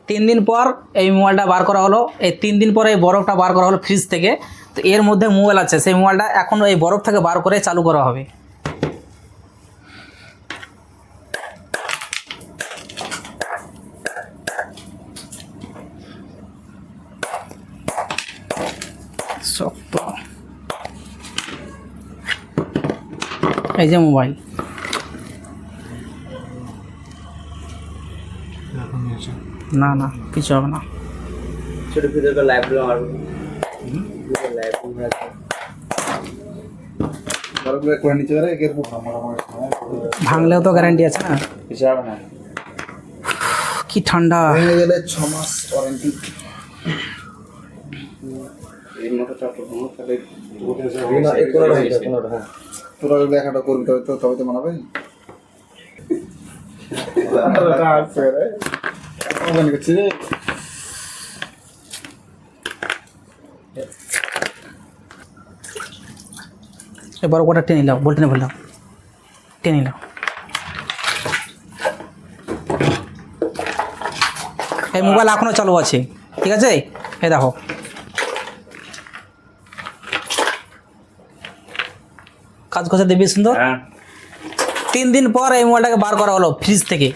3 দিন পর এই মোবাইলটা বার করা হলো, এই 3 দিন পরে এই বরফটা বার করা হলো ফ্রিজ থেকে। তো এর মধ্যে মোবাইল আছে, সেই মোবাইলটা এখন এই বরফ থেকে বার করে চালু করা হবে। শক্ত, এই যে মোবাইল। না না কিছু হবে না। ছোট ভিডিও লাইভ গুলো মারবো, লাইভ বরফগুলো করে নিচে ধরে এর উপর ভাঙলেও তো গ্যারান্টি আছে না। কিছু হবে না। কি ঠান্ডা। ভেঙে গেলে 6 মাস ওয়ারেন্টি। এই মোটরটা তো ভালো, তাহলে না এই কোনটা হ্যাঁ তোরা যদি একটা করবি তবে তো মানাবে। আছে রে ওখানে গেছে রে। এবার ওটা টেনে নাও, বলতে না বললাম, টেনে নাও। এই মোবাইল এখনো চালু আছে, ঠিক আছে? এই দেখো, কাজ করছে দেবী সুন্দর। 3 দিন পর এই মোবাইলটাকে বার করা হলো ফ্রিজ থেকে।